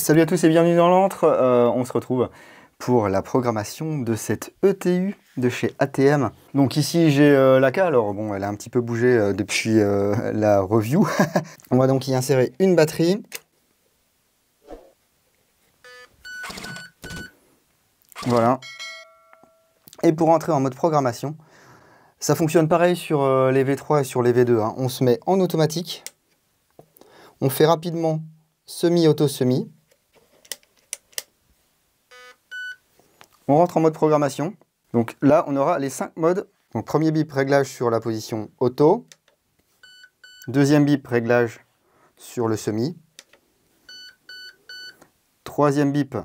Salut à tous et bienvenue dans l'antre. On se retrouve pour la programmation de cette ETU de chez ATM. Donc ici j'ai l'AK, alors bon elle a un petit peu bougé depuis la review. On va donc y insérer une batterie. Voilà. Et pour entrer en mode programmation, ça fonctionne pareil sur les V3 et sur les V2. Hein. On se met en automatique. On fait rapidement semi-auto-semi. On rentre en mode programmation. Donc là, on aura les 5 modes. Donc premier bip, réglage sur la position auto. Deuxième bip, réglage sur le semi. Troisième bip,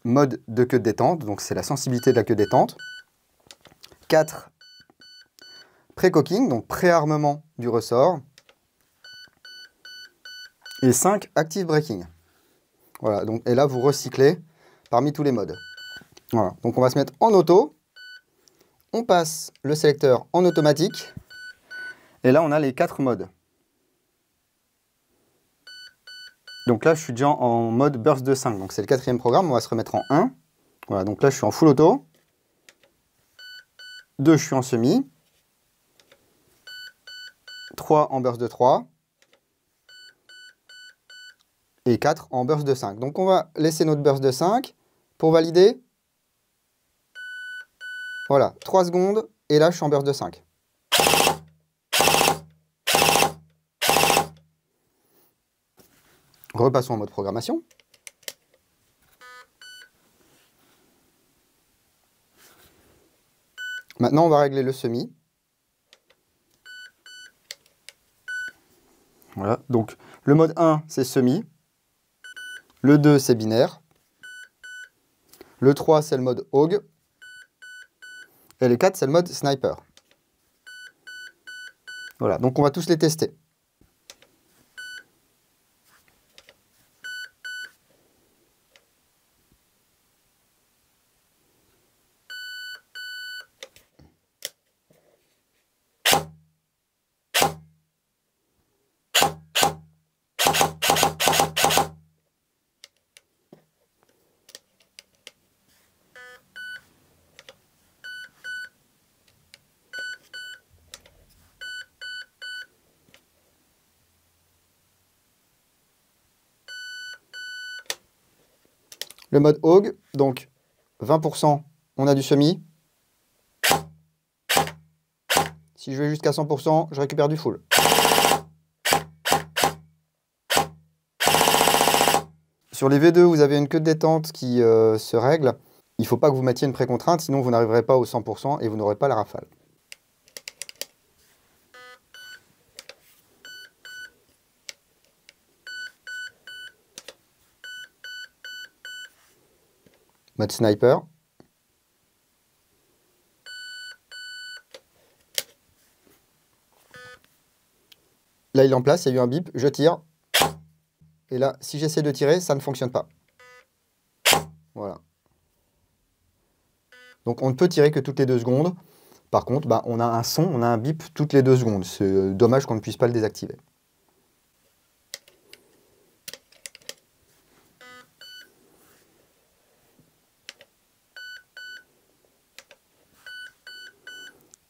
mode de queue de détente. Donc c'est la sensibilité de la queue de détente. 4, pré-cocking, donc pré-armement du ressort. Et 5, active braking. Voilà, donc, et là vous recyclez parmi tous les modes. Voilà, donc on va se mettre en auto. On passe le sélecteur en automatique. Et là, on a les 4 modes. Donc là, je suis déjà en mode burst de 5. Donc c'est le 4e programme. On va se remettre en 1. Voilà, donc là, je suis en full auto. 2, je suis en semi. 3 en burst de 3. Et 4 en burst de 5. Donc on va laisser notre burst de 5 pour valider. Voilà, 3 secondes. Et là, je suis en burst de 5. Repassons en mode programmation. Maintenant, on va régler le semi. Voilà, donc le mode 1, c'est semi. Le 2, c'est binaire. Le 3, c'est le mode AUG. Et le 4, c'est le mode sniper. Voilà, donc on va tous les tester. Le mode AUG, donc 20%, on a du semi. Si je vais jusqu'à 100%, je récupère du full. Sur les V2, vous avez une queue de détente qui se règle. Il ne faut pas que vous mettiez une précontrainte, sinon vous n'arriverez pas au 100% et vous n'aurez pas la rafale. Mode sniper. Là, il est en place, il y a eu un bip, je tire. Et là, si j'essaie de tirer, ça ne fonctionne pas. Voilà. Donc on ne peut tirer que toutes les 2 secondes. Par contre, bah, on a un son, on a un bip toutes les 2 secondes. C'est dommage qu'on ne puisse pas le désactiver.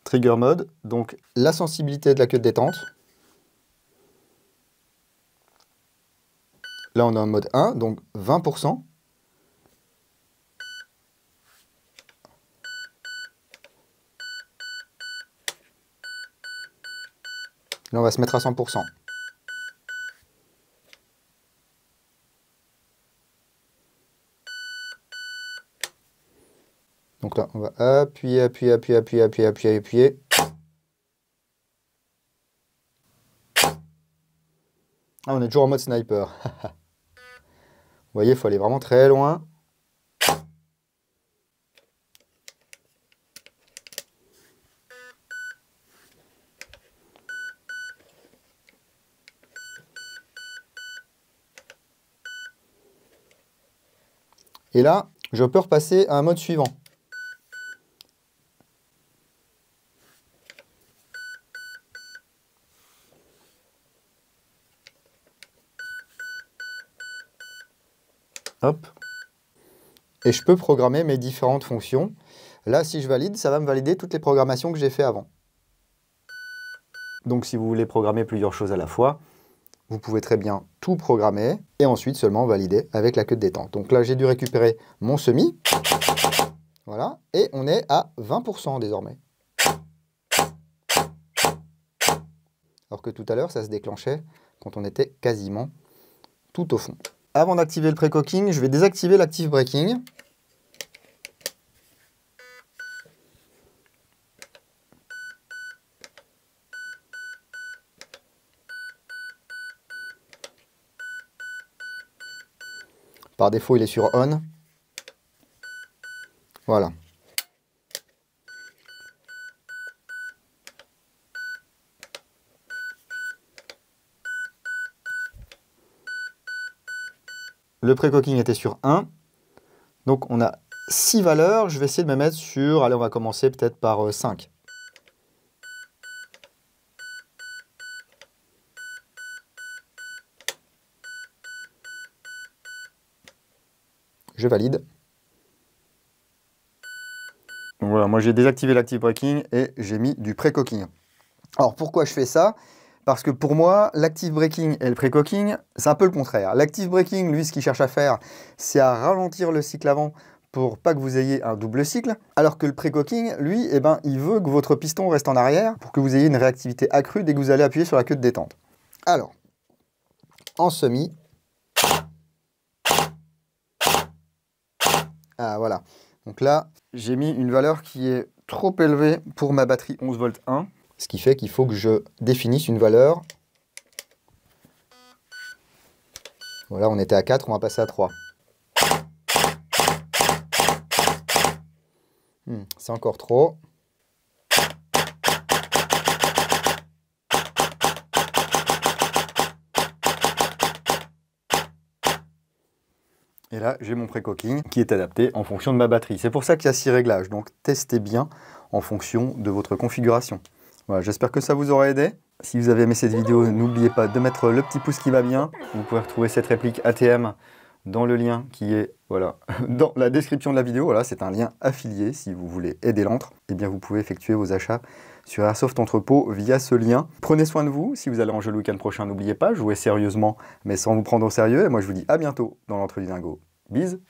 Trigger mode, donc la sensibilité de la queue de détente. Là, on est en mode 1, donc 20%. Là, on va se mettre à 100%. Donc là, on va appuyer, appuyer, appuyer, appuyer, appuyer, appuyer, appuyer. Ah, on est toujours en mode sniper. Vous voyez, il faut aller vraiment très loin. Et là, je peux repasser à un mode suivant. Hop. Et je peux programmer mes différentes fonctions. Là, si je valide, ça va me valider toutes les programmations que j'ai fait avant. Donc si vous voulez programmer plusieurs choses à la fois, vous pouvez très bien tout programmer et ensuite seulement valider avec la queue de détente. Donc là, j'ai dû récupérer mon semi. Voilà. Et on est à 20% désormais. Alors que tout à l'heure, ça se déclenchait quand on était quasiment tout au fond. Avant d'activer le pré-cooking, je vais désactiver l'active braking. Par défaut, il est sur on. Voilà. Le pré-cooking était sur 1. Donc on a 6 valeurs. Je vais essayer de me mettre sur... Allez, on va commencer peut-être par 5. Je valide. Donc voilà, moi j'ai désactivé l'active braking et j'ai mis du pré-cooking. Alors pourquoi je fais ça? Parce que pour moi, l'active braking et le pré-cooking, c'est un peu le contraire. L'active braking, lui, ce qu'il cherche à faire, c'est à ralentir le cycle avant pour pas que vous ayez un double cycle. Alors que le pré-cooking, lui, eh ben, il veut que votre piston reste en arrière pour que vous ayez une réactivité accrue dès que vous allez appuyer sur la queue de détente. Alors, en semi. Ah, voilà. Donc là, j'ai mis une valeur qui est trop élevée pour ma batterie 11 volts 1. Ce qui fait qu'il faut que je définisse une valeur. Voilà, on était à 4, on va passer à 3. C'est encore trop. Et là, j'ai mon pré-cooking qui est adapté en fonction de ma batterie. C'est pour ça qu'il y a 6 réglages. Donc, testez bien en fonction de votre configuration. Voilà, j'espère que ça vous aura aidé. Si vous avez aimé cette vidéo, n'oubliez pas de mettre le petit pouce qui va bien. Vous pouvez retrouver cette réplique ATM dans le lien qui est voilà, dans la description de la vidéo. Voilà, c'est un lien affilié si vous voulez aider l'antre. Eh bien, vous pouvez effectuer vos achats sur Airsoft Entrepôt via ce lien. Prenez soin de vous. Si vous allez en jeu le week-end prochain, n'oubliez pas, jouez sérieusement, mais sans vous prendre au sérieux. Et moi, je vous dis à bientôt dans l'Entre du Dingo. Bise.